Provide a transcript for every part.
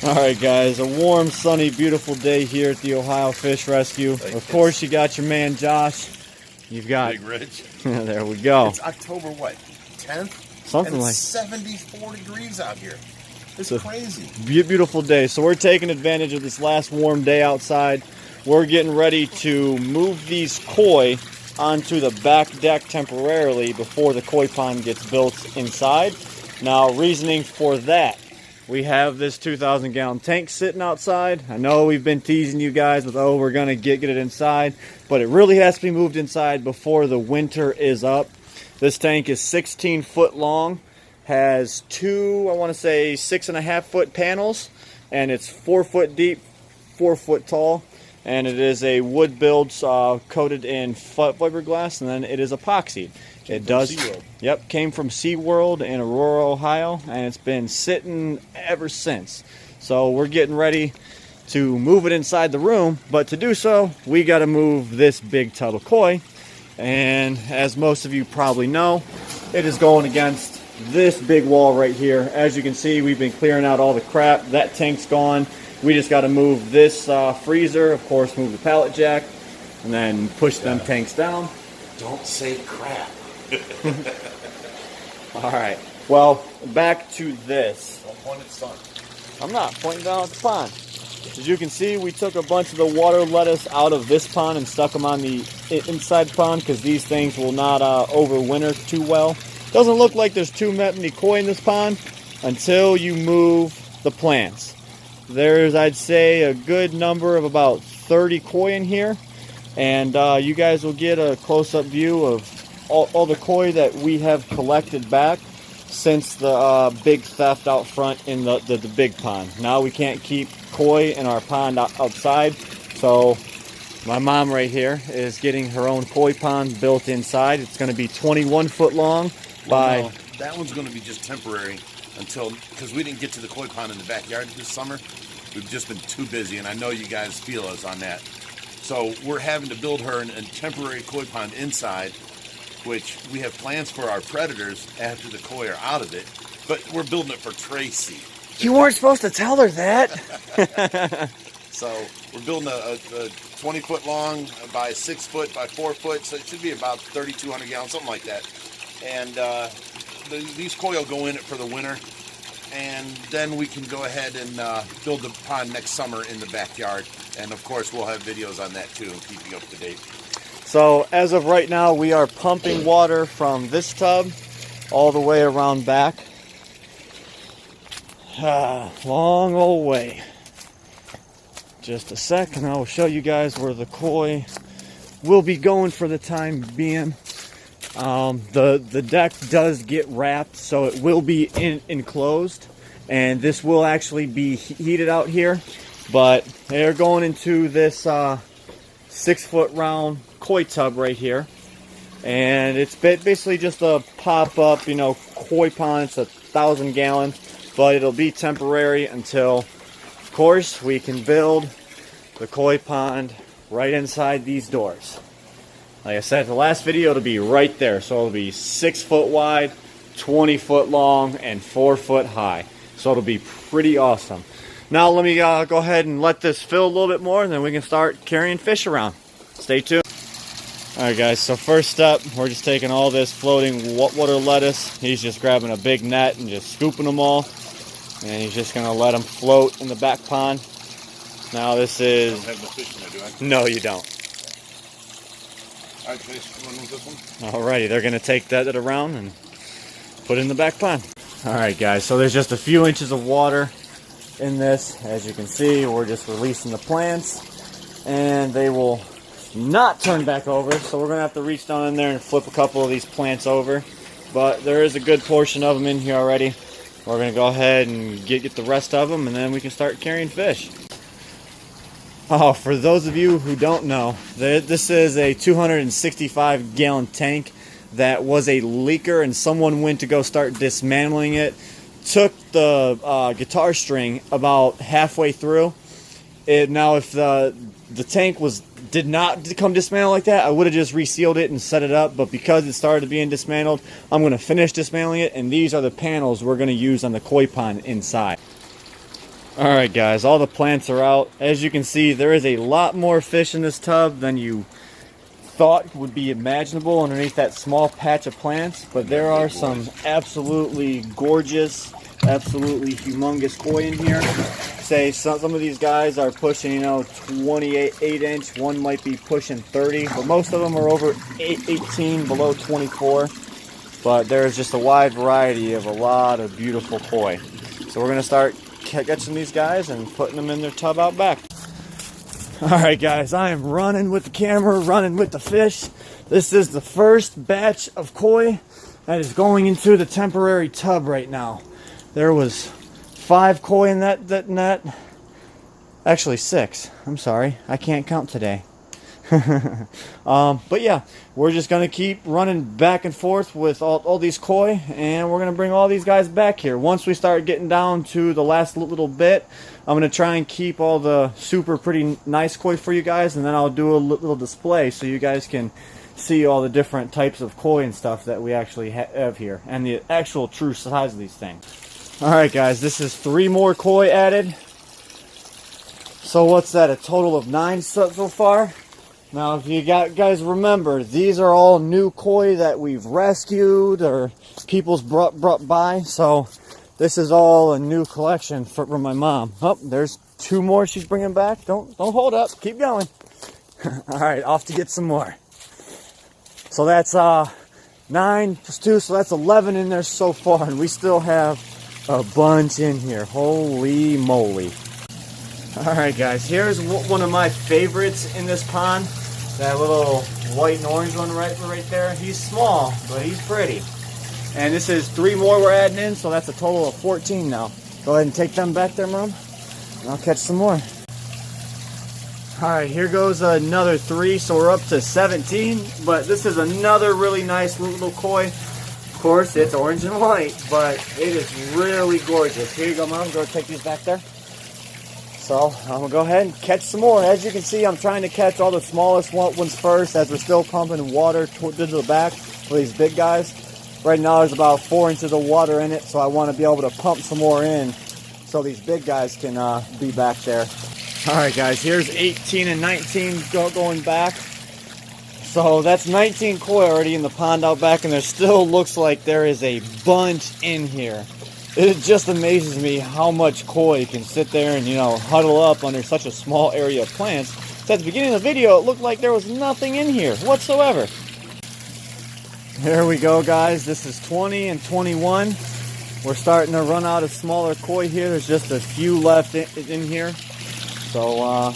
All right, guys, a warm, sunny, beautiful day here at the Ohio Fish Rescue. Of course, you got your man Josh. You've got Big Ridge. There we go. It's October what? 10th? Something and like 74 degrees out here. It's crazy. Beautiful day. So we're taking advantage of this last warm day outside. We're getting ready to move these koi onto the back deck temporarily before the koi pond gets built inside. Now, reasoning for that. We have this 2,000 gallon tank sitting outside. I know we've been teasing you guys with, oh, we're going to get it inside, but it really has to be moved inside before the winter is up. This tank is 16 foot long, has two, I want to say 6.5 foot panels, and it's 4 foot deep, 4 foot tall, and it is a wood build coated in fiberglass, and then it is epoxy. It does. Yep, came from SeaWorld in Aurora, Ohio, and it's been sitting ever since. So we're getting ready to move it inside the room, but to do so, we got to move this big tub of koi. And as most of you probably know, it is going against this big wall right here. As you can see, we've been clearing out all the crap. That tank's gone. We just got to move this freezer, of course, move the pallet jack, and then push them tanks down. Don't say crap. All right, well, back to this. Don't point at sun. I'm not pointing down at the pond. As you can see, we took a bunch of the water lettuce out of this pond and stuck them on the inside pond because these things will not overwinter too well. Doesn't look like there's too many koi in this pond until you move the plants. There's, I'd say, a good number of about 30 koi in here, and you guys will get a close-up view of all the koi that we have collected back since the big theft out front in the big pond. Now we can't keep koi in our pond outside, so my mom right here is getting her own koi pond built inside. It's going to be 21 foot long by... No, that one's going to be just temporary until, because we didn't get to the koi pond in the backyard this summer. We've just been too busy, and I know you guys feel us on that. So we're having to build her a temporary koi pond inside, which we have plans for our predators after the koi are out of it, but we're building it for Tracy. You weren't supposed to tell her that. So we're building a 20 foot long by 6 foot by 4 foot, so it should be about 3,200 gallons, something like that. And these koi will go in it for the winter, and then we can go ahead and build the pond next summer in the backyard. And of course, we'll have videos on that too and keep you up to date. So as of right now, we are pumping water from this tub all the way around back. Long old way. Just a sec, and I will show you guys where the koi will be going for the time being. The deck does get wrapped, so it will be enclosed, and this will actually be heated out here. But they're going into this 6 foot round koi tub right here, and it's basically just a pop-up, koi pond. It's 1,000 gallons, but it'll be temporary until, of course, we can build the koi pond right inside these doors. Like I said, the last video, it'll be right there, so it'll be 6 foot wide, 20 foot long, and 4 foot high. So it'll be pretty awesome. Now let me go ahead and let this fill a little bit more, and then we can start carrying fish around. Stay tuned. Alright guys, so first up, we're just taking all this floating water lettuce. He's just grabbing a big net and just scooping them all. And he's just going to let them float in the back pond. Now this is... I don't have no fish in there, do I? No, you don't. Alright, fish, one with this one? Alrighty, they're going to take that around and put it in the back pond. Alright guys, so there's just a few inches of water in this. As you can see, we're just releasing the plants, and they will not turn back over, so we're gonna have to reach down in there and flip a couple of these plants over, but there is a good portion of them in here already. We're gonna go ahead and get the rest of them, and then we can start carrying fish. Oh, for those of you who don't know, this is a 265 gallon tank that was a leaker, and someone went to go start dismantling it, took the guitar string about halfway through. Now if the tank did not come dismantled like that, I would have just resealed it and set it up, but because it started being dismantled, I'm going to finish dismantling it, and these are the panels we're going to use on the koi pond inside. Alright guys, all the plants are out. As you can see, there is a lot more fish in this tub than you thought would be imaginable underneath that small patch of plants. But there are some absolutely gorgeous, absolutely humongous koi in here. Say some of these guys are pushing, you know, 28 inch. One might be pushing 30, but most of them are over 18, below 24. But there's just a wide variety of a lot of beautiful koi. So we're gonna start catching these guys and putting them in their tub out back. Alright guys, I am running with the camera, running with the fish. This is the first batch of koi that is going into the temporary tub right now. There was 5 koi in that net. Actually 6. I'm sorry, I can't count today. But yeah, we're just gonna keep running back and forth with all these koi, and we're gonna bring all these guys back here. Once we start getting down to the last little bit, I'm gonna try and keep all the super pretty nice koi for you guys, and then I'll do a little display so you guys can see all the different types of koi and stuff that we actually have here, and the actual true size of these things. Alright guys, this is 3 more koi added. So what's that, a total of 9 so far? Now, if you guys remember, these are all new koi that we've rescued or people's brought by. So this is all a new collection from my mom. Oh, there's 2 more she's bringing back. Don't hold up. Keep going. All right, off to get some more. So that's 9 plus 2, so that's 11 in there so far, and we still have a bunch in here. Holy moly. Alright guys, here's one of my favorites in this pond. That little white and orange one right there. He's small, but he's pretty. And this is 3 more we're adding in, so that's a total of 14 now. Go ahead and take them back there, Mom, and I'll catch some more. Alright, here goes another 3, so we're up to 17. But this is another really nice little koi. Of course, it's orange and white, but it is really gorgeous. Here you go, Mom. Go take these back there. So I'm gonna go ahead and catch some more. As you can see, I'm trying to catch all the smallest ones first, as we're still pumping water to the back for these big guys. Right now there's about 4 inches of water in it, so I want to be able to pump some more in so these big guys can be back there. Alright guys, here's 18 and 19 going back. So that's 19 koi already in the pond out back, and there still looks like there is a bunch in here. It just amazes me how much koi can sit there and, you know, huddle up under such a small area of plants. So at the beginning of the video, it looked like there was nothing in here whatsoever. There we go, guys. This is 20 and 21. We're starting to run out of smaller koi here. There's just a few left in here. So,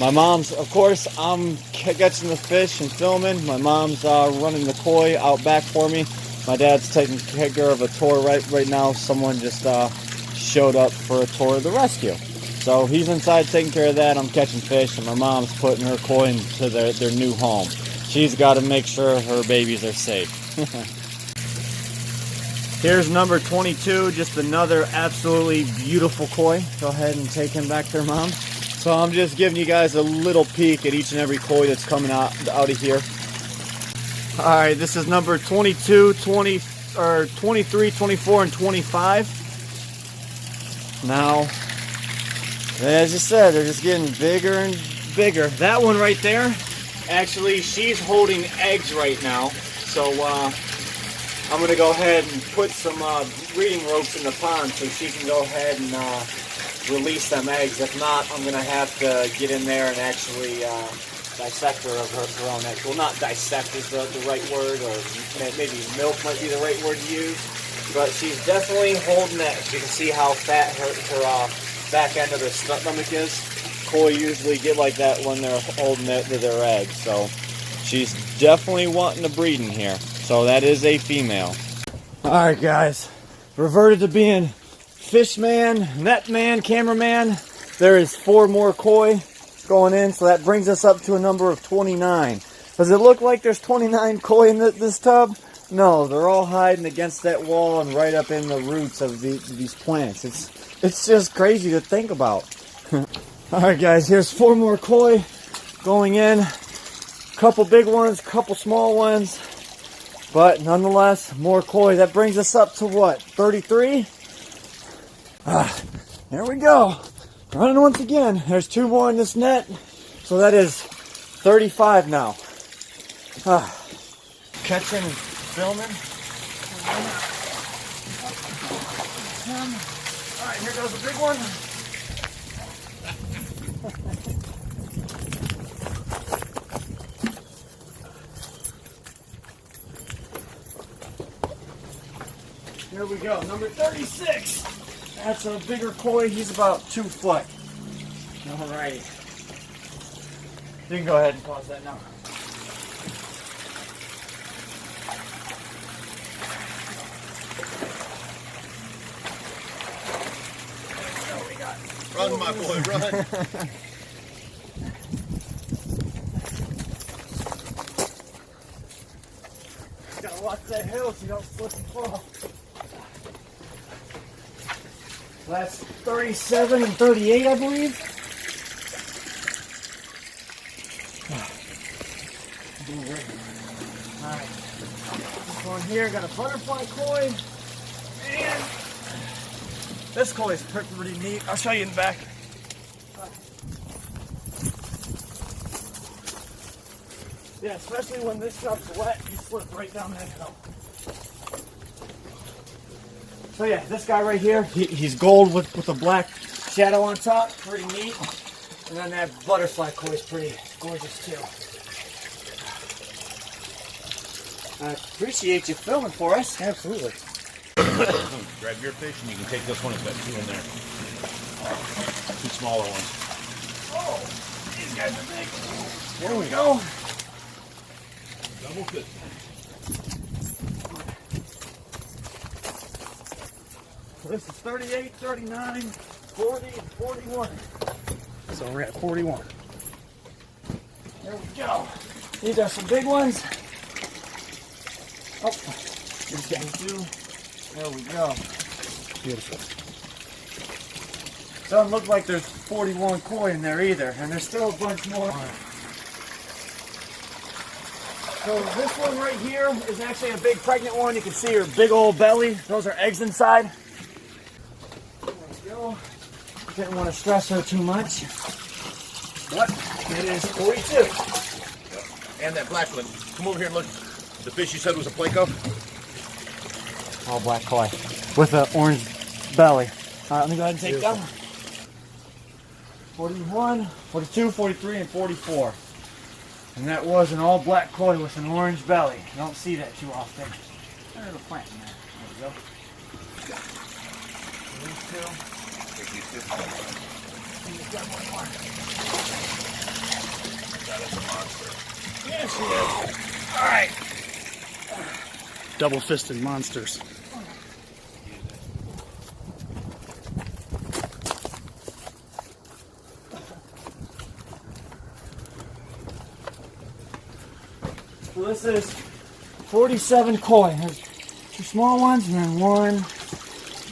my mom's, of course, I'm catching the fish and filming. My mom's running the koi out back for me. My dad's taking care of a tour right now. Someone just showed up for a tour of the rescue. So he's inside taking care of that. I'm catching fish, and my mom's putting her koi into their new home. She's got to make sure her babies are safe. Here's number 22, just another absolutely beautiful koi. Go ahead and take him back there, Mom. So I'm just giving you guys a little peek at each and every koi that's coming out of here. Alright, this is number 22, 23, 24, and 25. Now, as I said, they're just getting bigger and bigger. That one right there, actually, she's holding eggs right now. So, I'm going to go ahead and put some breeding ropes in the pond so she can go ahead and release them eggs. If not, I'm going to have to get in there and actually dissect her of her own eggs. Well, not dissect is the right word, or maybe milk might be the right word to use. But she's definitely holding eggs. You can see how fat her back end of their stomach is. Koi usually get like that when they're holding their eggs. So she's definitely wanting to breed in here. So that is a female. Alright guys, reverted to being fish man, net man, cameraman. There is 4 more koi going in, so that brings us up to a number of 29. Does it look like there's 29 koi in this tub? No, they're all hiding against that wall and right up in the roots of these plants. It's just crazy to think about. Alright guys, here's 4 more koi going in. Couple big ones, couple small ones. But nonetheless, more koi. That brings us up to what, 33? There we go. Running once again. There's 2 more in this net. So that is 35 now. Catching and filming. Alright, here goes the big one. Here we go, number 36. That's a bigger koi. He's about 2 foot. Alrighty. You can go ahead and pause that now. Run, my boy, run. Gotta watch that hill so you don't slip and fall. So that's 37 and 38, I believe. Alright. This one here got a butterfly koi. And this koi is pretty neat. I'll show you in the back. Yeah, especially when this stuff's wet, you slip right down that hill. So yeah, this guy right here, he's gold with a black shadow on top. Pretty neat. And then that butterfly koi is pretty gorgeous too. I appreciate you filming for us. Absolutely. Grab your fish and you can take this one. It's got 2 in there. 2 smaller ones. Oh, these guys are big. There we go. Double fish. So this is 38, 39, 40, and 41. So we're at 41. There we go. These are some big ones. Oh, these guys too. There we go. Beautiful. Doesn't look like there's 41 koi in there either, and there's still a bunch more. So this one right here is actually a big pregnant one. You can see her big old belly. Those are eggs inside. There we go. Didn't want to stress her too much. But it is 42. And that black one. Come over here and look. The fish you said was a Placo? All black koi with an orange belly. All right, let me go ahead and take them. 41, 42, 43, and 44. And that was an all black koi with an orange belly. You don't see that too often. There's a plant in there. There we go. These 2. He's got one more. That is a monster. Yes, she is. All right. Double-fisted monsters. So this is 47 koi. There's 2 small ones and then 1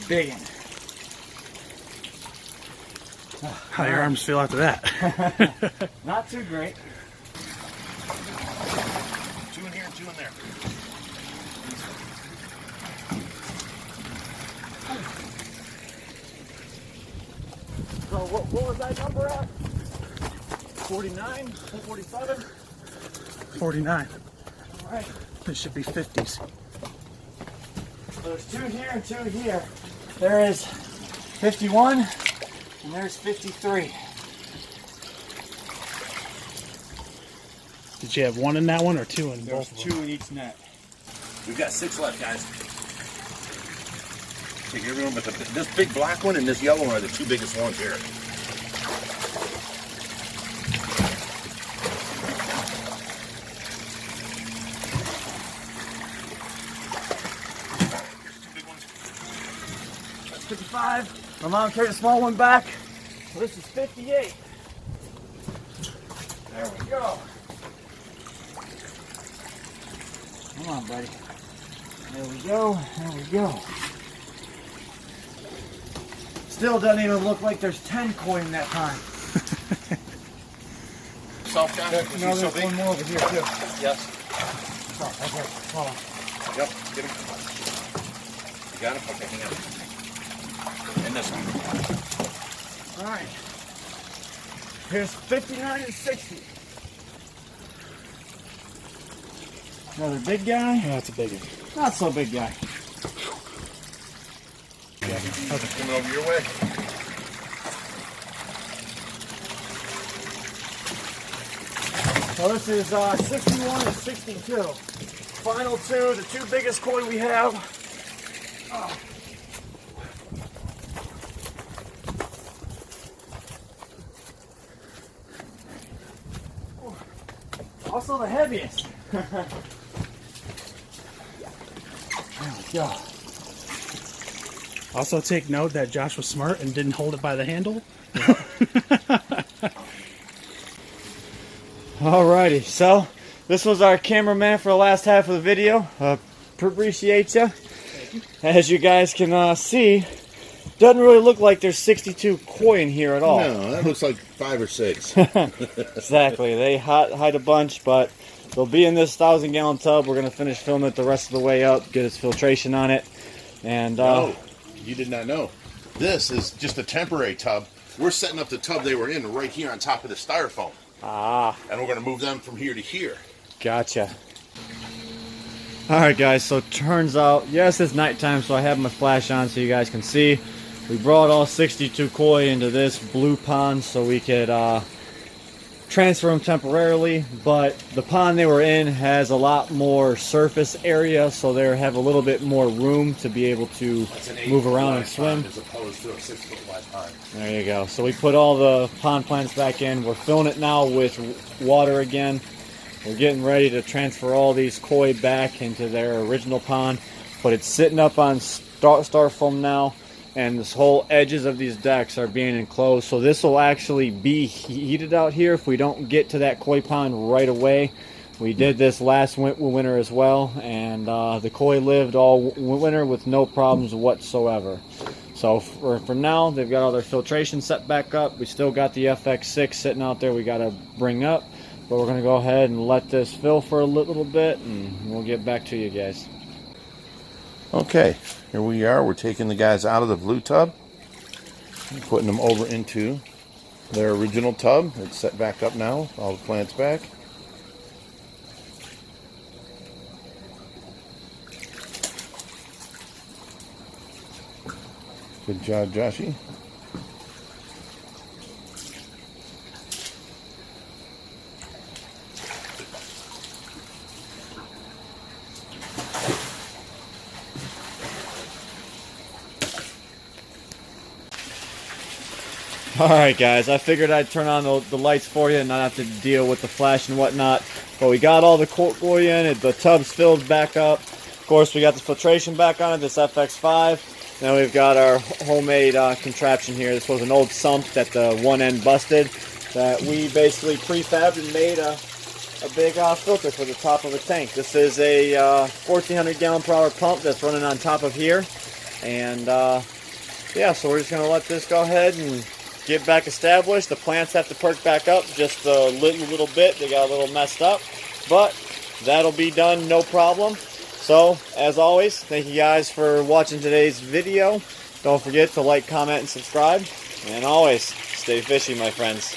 big one. How your arms feel after that? Not too great. 2 in here and 2 in there. So what was that number at? 49? 47? 49. All right. This should be 50s. So there's 2 here and 2 here. There is 51 and there's 53. Did you have 1 in that one or 2 in There's both of them? 2 in each net. We've got 6 left, guys. Take everyone, but this big black one and this yellow one are the 2 biggest ones here. That's 55. My mom carried a small one back. So this is 58. There we go. Come on, buddy. There we go. There we go. Still doesn't even look like there's 10 koi in that time. Soft guy? No, there's one more over here too. Yes. Oh, okay. Hold on. Yep, get him. You got him? Okay, hang on. And this one. All right. Here's 59 and 60. Another big guy. Yeah, that's a big one. Not so big guy. Coming over your way. So this is 61 and 62. Final two, the two biggest koi we have. Also the heaviest. There we go. Also take note that Josh was smart and didn't hold it by the handle. Alrighty, so this was our cameraman for the last half of the video. Appreciate you. As you guys can see, doesn't really look like there's 62 koi in here at all. No, that looks like 5 or 6. Exactly, they hide a bunch, but they'll be in this 1,000-gallon tub. We're going to finish filming it the rest of the way up, get its filtration on it. And No, you did not know. This is just a temporary tub. We're setting up the tub they were in right here on top of the styrofoam. And we're going to move them from here to here. Gotcha. Alright guys, so turns out, yes, it's nighttime, so I have my flash on so you guys can see. We brought all 62 koi into this blue pond so we could transfer them temporarily, but the pond they were in has a lot more surface area, so they have a little bit more room to be able to move around and swim. As opposed to a 6-foot wide pond. There you go. So we put all the pond plants back in. We're filling it now with water again. We're getting ready to transfer all these koi back into their original pond, but it's sitting up on styrofoam now, and this whole edges of these decks are being enclosed. So this will actually be heated out here if we don't get to that koi pond right away. We did this last winter as well, and the koi lived all winter with no problems whatsoever. So for now, they've got all their filtration set back up. We still got the FX6 sitting out there we got to bring up. But we're going to go ahead and let this fill for a little bit, and we'll get back to you guys. Okay, here we are. We're taking the guys out of the blue tub and putting them over into their original tub. It's set back up now, all the plants back. Good job, Joshy. Alright guys, I figured I'd turn on the lights for you and not have to deal with the flash and whatnot. But we got all the koi in, the tub's filled back up. Of course, we got the filtration back on it, this FX5. Now we've got our homemade contraption here. This was an old sump that the one end busted that we basically prefabbed and made a big filter for the top of a tank. This is a 1,400 gallon per hour pump that's running on top of here. And yeah, so we're just going to let this go ahead and get back established. The plants have to perk back up just a little bit. They got a little messed up, but that'll be done, no problem. So, as always, thank you guys for watching today's video. Don't forget to like, comment, and subscribe. And always, stay fishy, my friends.